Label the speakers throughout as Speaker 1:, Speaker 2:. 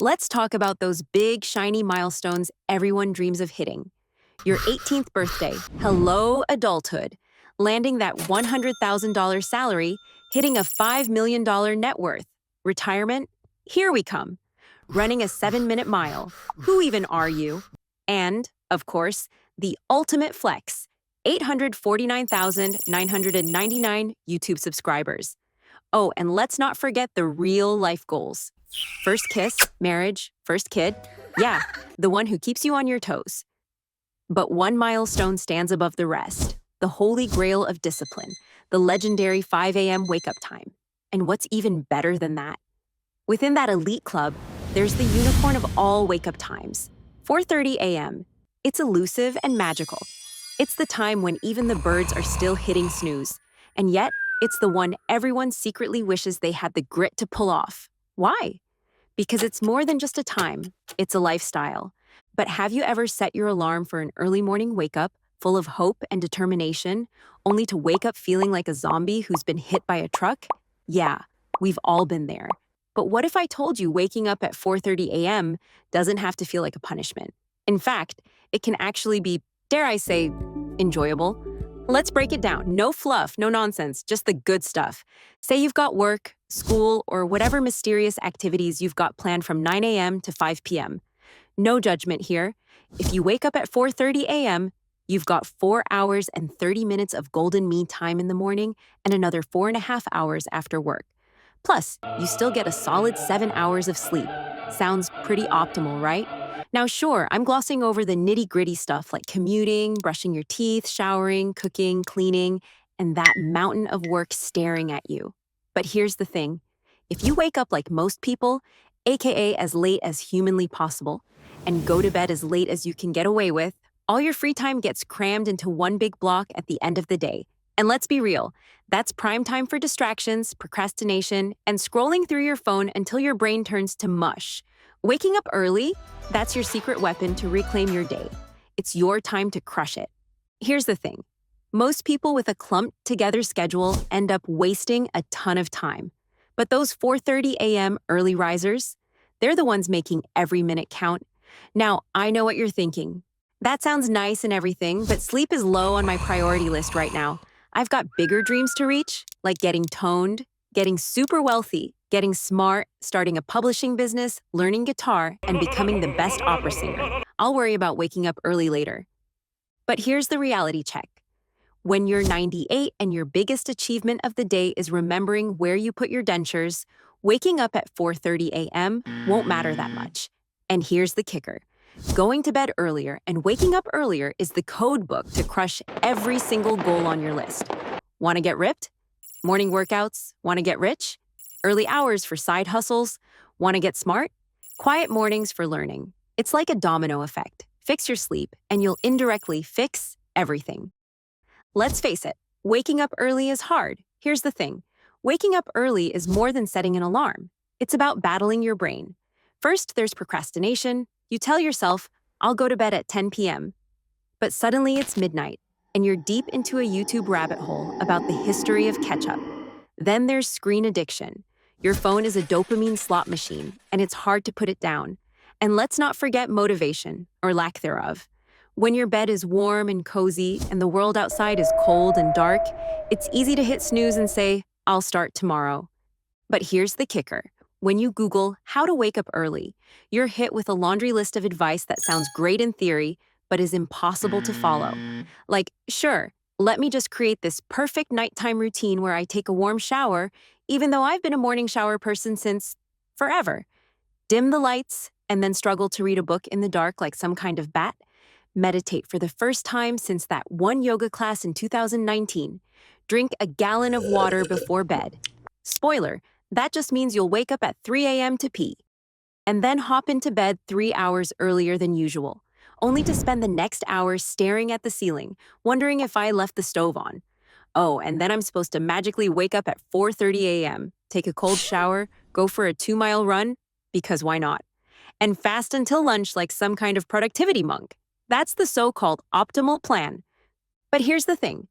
Speaker 1: Let's talk about those big, shiny milestones everyone dreams of hitting. Your 18th birthday, hello adulthood, landing that $100,000 salary, hitting a $5 million net worth, retirement, here we come, running a 7-minute mile, who even are you? And, of course, the ultimate flex, 849,999 YouTube subscribers. Oh, and let's not forget the real life goals. First kiss, marriage, first kid. Yeah, the one who keeps you on your toes. But one milestone stands above the rest, the holy grail of discipline, the legendary 5 a.m. wake-up time. And what's even better than that? Within that elite club, there's the unicorn of all wake-up times, 4:30 a.m. It's elusive and magical. It's the time when even the birds are still hitting snooze. And yet, it's the one everyone secretly wishes they had the grit to pull off. Why? Because it's more than just a time, it's a lifestyle. But have you ever set your alarm for an early morning wake-up full of hope and determination, only to wake up feeling like a zombie who's been hit by a truck? Yeah, we've all been there. But what if I told you waking up at 4:30 a.m. doesn't have to feel like a punishment? In fact, it can actually be, dare I say, enjoyable. Let's break it down. No fluff, no nonsense, just the good stuff. Say you've got work, school, or whatever mysterious activities you've got planned from 9 a.m. to 5 p.m. No judgment here. If you wake up at 4:30 a.m., you've got 4 hours and 30 minutes of golden me time in the morning and another 4.5 hours after work. Plus, you still get a solid 7 hours of sleep. Sounds pretty optimal, right? Now, sure, I'm glossing over the nitty-gritty stuff like commuting, brushing your teeth, showering, cooking, cleaning, and that mountain of work staring at you. But here's the thing. If you wake up like most people, aka as late as humanly possible, and go to bed as late as you can get away with, all your free time gets crammed into one big block at the end of the day. And let's be real, that's prime time for distractions, procrastination, and scrolling through your phone until your brain turns to mush. Waking up early, that's your secret weapon to reclaim your day. It's your time to crush it. Here's the thing. Most people with a clumped together schedule end up wasting a ton of time. But those 4:30 a.m. early risers, they're the ones making every minute count. Now, I know what you're thinking. That sounds nice and everything, but sleep is low on my priority list right now. I've got bigger dreams to reach, like getting toned, getting super wealthy, getting smart, starting a publishing business, learning guitar, and becoming the best opera singer. I'll worry about waking up early later. But here's the reality check. When you're 98 and your biggest achievement of the day is remembering where you put your dentures, waking up at 4:30 a.m. won't matter that much. And here's the kicker. Going to bed earlier and waking up earlier is the code book to crush every single goal on your list. Want to get ripped? Morning workouts? Want to get rich? Early hours for side hustles? Want to get smart? Quiet mornings for learning. It's like a domino effect. Fix your sleep, and you'll indirectly fix everything. Let's face it, waking up early is hard. Here's the thing. Waking up early is more than setting an alarm. It's about battling your brain. First, there's procrastination. You tell yourself, I'll go to bed at 10 p.m. But suddenly it's midnight, and you're deep into a YouTube rabbit hole about the history of ketchup. Then there's screen addiction. Your phone is a dopamine slot machine, and it's hard to put it down. And let's not forget motivation, or lack thereof. When your bed is warm and cozy, and the world outside is cold and dark, it's easy to hit snooze and say, I'll start tomorrow. But here's the kicker. When you Google how to wake up early, you're hit with a laundry list of advice that sounds great in theory, but is impossible to follow. Like, sure, let me just create this perfect nighttime routine where I take a warm shower, even though I've been a morning shower person since forever. Dim the lights, and then struggle to read a book in the dark like some kind of bat. Meditate for the first time since that one yoga class in 2019. Drink a gallon of water before bed. Spoiler, that just means you'll wake up at 3 a.m. to pee. And then hop into bed 3 hours earlier than usual, only to spend the next hour staring at the ceiling, wondering if I left the stove on. Oh, and then I'm supposed to magically wake up at 4:30 a.m., take a cold shower, go for a 2-mile run, because why not? And fast until lunch like some kind of productivity monk. That's the so-called optimal plan. But here's the thing.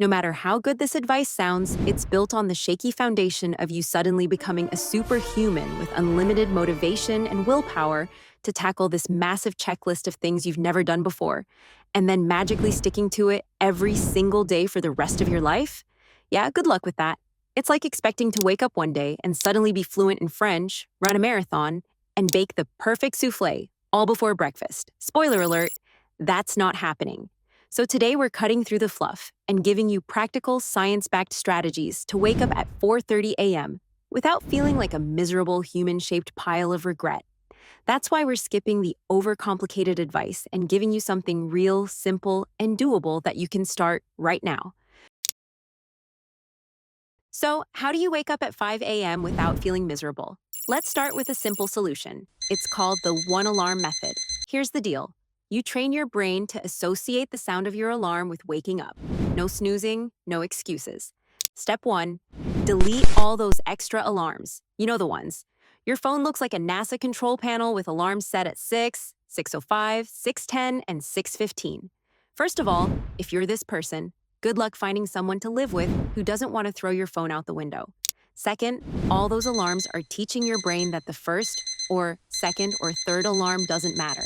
Speaker 1: No matter how good this advice sounds, it's built on the shaky foundation of you suddenly becoming a superhuman with unlimited motivation and willpower to tackle this massive checklist of things you've never done before, and then magically sticking to it every single day for the rest of your life? Yeah, good luck with that. It's like expecting to wake up one day and suddenly be fluent in French, run a marathon, and bake the perfect souffle, all before breakfast. Spoiler alert, that's not happening. So today we're cutting through the fluff and giving you practical, science-backed strategies to wake up at 4:30 a.m. without feeling like a miserable human-shaped pile of regret. That's why we're skipping the overcomplicated advice and giving you something real, simple, and doable that you can start right now. So, how do you wake up at 5 a.m. without feeling miserable? Let's start with a simple solution. It's called the one alarm method. Here's the deal. You train your brain to associate the sound of your alarm with waking up. No snoozing, no excuses. Step 1, delete all those extra alarms. You know the ones. Your phone looks like a NASA control panel with alarms set at 6, 6:05, 6:10, and 6:15. First of all, if you're this person, good luck finding someone to live with who doesn't want to throw your phone out the window. Second, all those alarms are teaching your brain that the first or second or third alarm doesn't matter.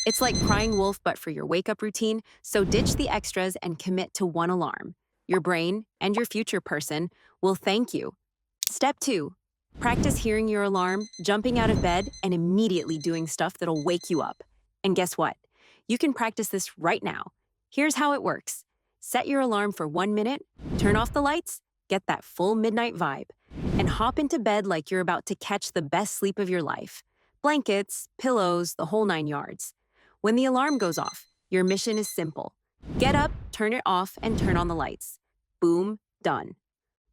Speaker 1: It's like crying wolf but for your wake-up routine, so ditch the extras and commit to one alarm. Your brain and your future person will thank you. Step 2, practice hearing your alarm, jumping out of bed, and immediately doing stuff that'll wake you up. And guess what? You can practice this right now. Here's how it works. Set your alarm for 1 minute, turn off the lights, get that full midnight vibe, and hop into bed like you're about to catch the best sleep of your life. Blankets, pillows, the whole 9 yards. When the alarm goes off, your mission is simple. Get up, turn it off, and turn on the lights. Boom, done.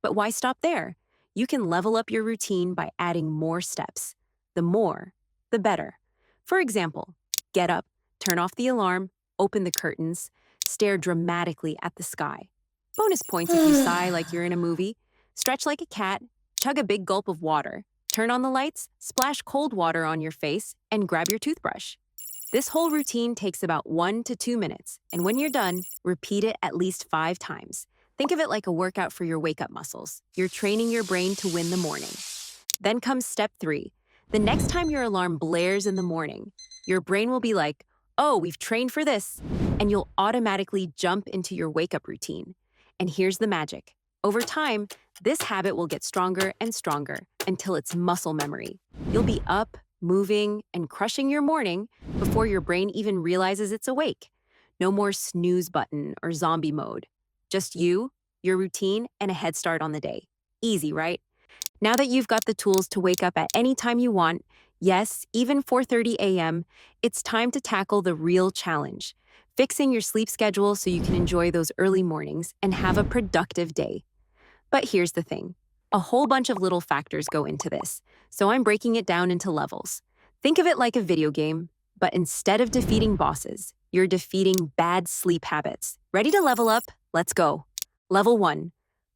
Speaker 1: But why stop there? You can level up your routine by adding more steps. The more, the better. For example, get up, turn off the alarm, open the curtains, stare dramatically at the sky. Bonus points if you sigh like you're in a movie, stretch like a cat, chug a big gulp of water, turn on the lights, splash cold water on your face, and grab your toothbrush. This whole routine takes about 1 to 2 minutes, and when you're done, repeat it at least 5 times. Think of it like a workout for your wake-up muscles. You're training your brain to win the morning. Then comes step 3. The next time your alarm blares in the morning, your brain will be like, oh, we've trained for this, and you'll automatically jump into your wake-up routine. And here's the magic. Over time, this habit will get stronger and stronger until it's muscle memory. You'll be up, moving, and crushing your morning before your brain even realizes it's awake. No more snooze button or zombie mode. Just you, your routine, and a head start on the day. Easy, right? Now that you've got the tools to wake up at any time you want, yes, even 4:30 a.m., it's time to tackle the real challenge. Fixing your sleep schedule so you can enjoy those early mornings and have a productive day. But here's the thing. A whole bunch of little factors go into this, so I'm breaking it down into levels. Think of it like a video game, but instead of defeating bosses, you're defeating bad sleep habits. Ready to level up? Let's go. Level 1.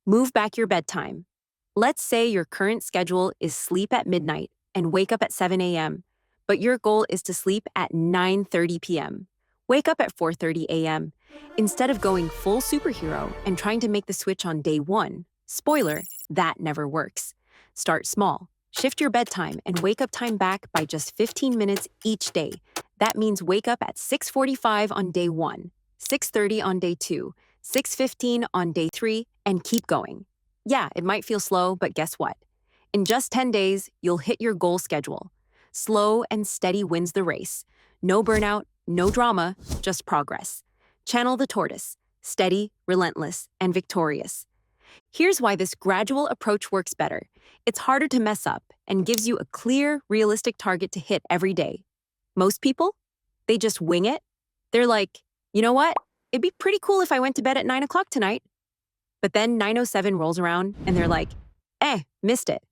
Speaker 1: Move back your bedtime. Let's say your current schedule is sleep at midnight and wake up at 7 a.m., but your goal is to sleep at 9:30 p.m. Wake up at 4:30 a.m. Instead of going full superhero and trying to make the switch on day 1, spoiler, that never works. Start small. Shift your bedtime and wake up time back by just 15 minutes each day. That means wake up at 6:45 on day 1, 6:30 on day 2, 6:15 on day 3, and keep going. Yeah, it might feel slow, but guess what? In just 10 days, you'll hit your goal schedule. Slow and steady wins the race. No burnout, no drama, just progress. Channel the tortoise. Steady, relentless, and victorious. Here's why this gradual approach works better. It's harder to mess up and gives you a clear, realistic target to hit every day. Most people, they just wing it. They're like, you know what? It'd be pretty cool if I went to bed at 9 o'clock tonight. But then 9:07 rolls around and they're like, missed it.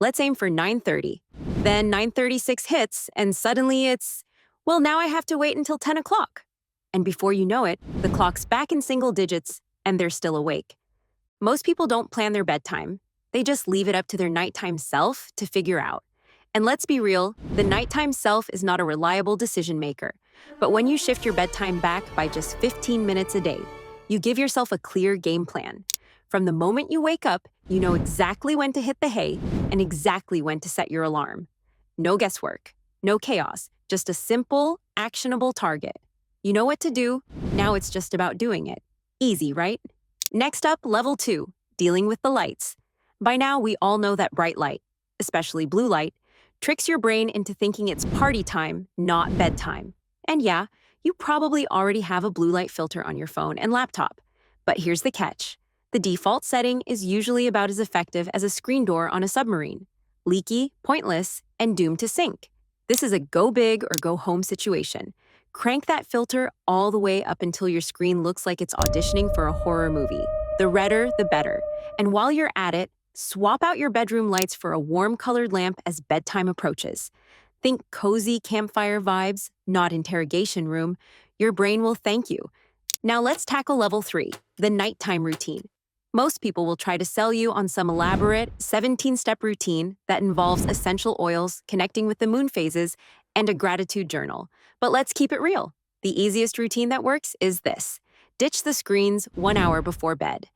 Speaker 1: Let's aim for 9:30. Then 9:36 hits and suddenly it's, well, now I have to wait until 10 o'clock. And before you know it, the clock's back in single digits and they're still awake. Most people don't plan their bedtime. They just leave it up to their nighttime self to figure out. And let's be real, the nighttime self is not a reliable decision maker. But when you shift your bedtime back by just 15 minutes a day, You give yourself a clear game plan. From the moment you wake up, you know exactly when to hit the hay and exactly when to set your alarm. No guesswork, no chaos, just a simple, actionable target. You know what to do, now it's just about doing it. Easy, right? Next up, level 2, dealing with the lights. By now, we all know that bright light, especially blue light, tricks your brain into thinking it's party time, not bedtime. And yeah, you probably already have a blue light filter on your phone and laptop. But here's the catch. The default setting is usually about as effective as a screen door on a submarine. Leaky, pointless, and doomed to sink. This is a go big or go home situation. Crank that filter all the way up until your screen looks like it's auditioning for a horror movie. The redder, the better. And while you're at it, swap out your bedroom lights for a warm-colored lamp as bedtime approaches. Think cozy campfire vibes, not interrogation room. Your brain will thank you. Now let's tackle level 3, the nighttime routine. Most people will try to sell you on some elaborate 17-step routine that involves essential oils, connecting with the moon phases, and a gratitude journal. But let's keep it real. The easiest routine that works is this. Ditch the screens 1 hour before bed.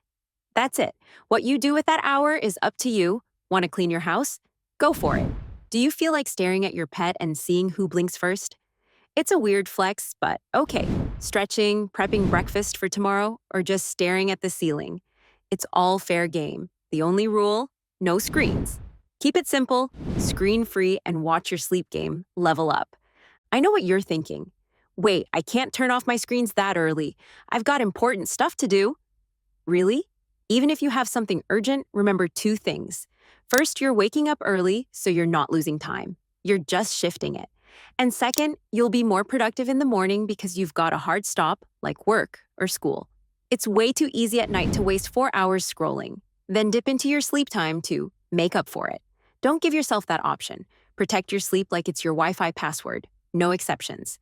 Speaker 1: That's it. What you do with that hour is up to you. Want to clean your house? Go for it. Do you feel like staring at your pet and seeing who blinks first? It's a weird flex, but okay. Stretching, prepping breakfast for tomorrow, or just staring at the ceiling. It's all fair game. The only rule, no screens. Keep it simple, screen-free, and watch your sleep game level up. I know what you're thinking. Wait, I can't turn off my screens that early. I've got important stuff to do. Really? Even if you have something urgent, remember 2 things. First, you're waking up early, so you're not losing time. You're just shifting it. And second, you'll be more productive in the morning because you've got a hard stop, like work or school. It's way too easy at night to waste 4 hours scrolling. Then dip into your sleep time to make up for it. Don't give yourself that option. Protect your sleep like it's your Wi-Fi password. No exceptions.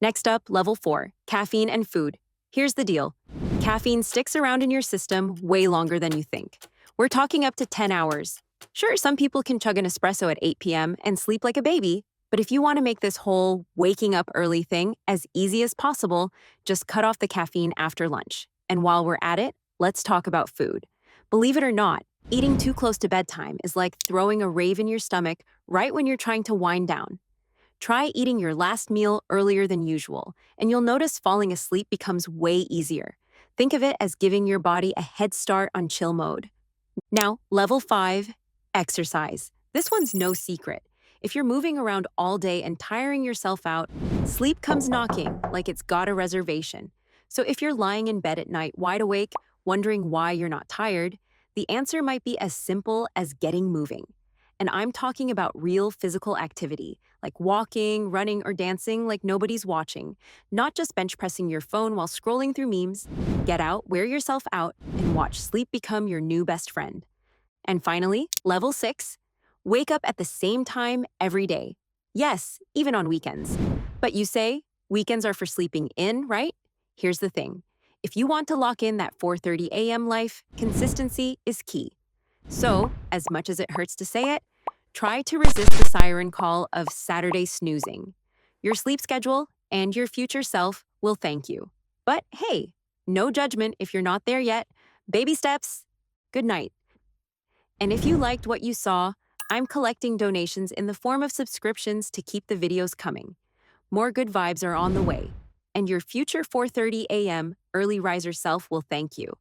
Speaker 1: Next up, level 4, caffeine and food. Here's the deal. Caffeine sticks around in your system way longer than you think. We're talking up to 10 hours. Sure, some people can chug an espresso at 8 p.m. and sleep like a baby, but if you want to make this whole waking up early thing as easy as possible, just cut off the caffeine after lunch. And while we're at it, let's talk about food. Believe it or not, eating too close to bedtime is like throwing a rave in your stomach right when you're trying to wind down. Try eating your last meal earlier than usual, and you'll notice falling asleep becomes way easier. Think of it as giving your body a head start on chill mode. Now, level 5, exercise. This one's no secret. If you're moving around all day and tiring yourself out, sleep comes knocking like it's got a reservation. So if you're lying in bed at night wide awake, wondering why you're not tired, the answer might be as simple as getting moving. And I'm talking about real physical activity, like walking, running, or dancing like nobody's watching, not just bench pressing your phone while scrolling through memes. Get out, wear yourself out, and watch sleep become your new best friend. And finally, level 6, wake up at the same time every day. Yes, even on weekends. But you say, weekends are for sleeping in, right? Here's the thing. If you want to lock in that 4:30 a.m. life, consistency is key. So, as much as it hurts to say it, try to resist the siren call of Saturday snoozing. Your sleep schedule and your future self will thank you. But hey, no judgment if you're not there yet. Baby steps. Good night. And if you liked what you saw, I'm collecting donations in the form of subscriptions to keep the videos coming. More good vibes are on the way, and your future 4:30 a.m. early riser self will thank you.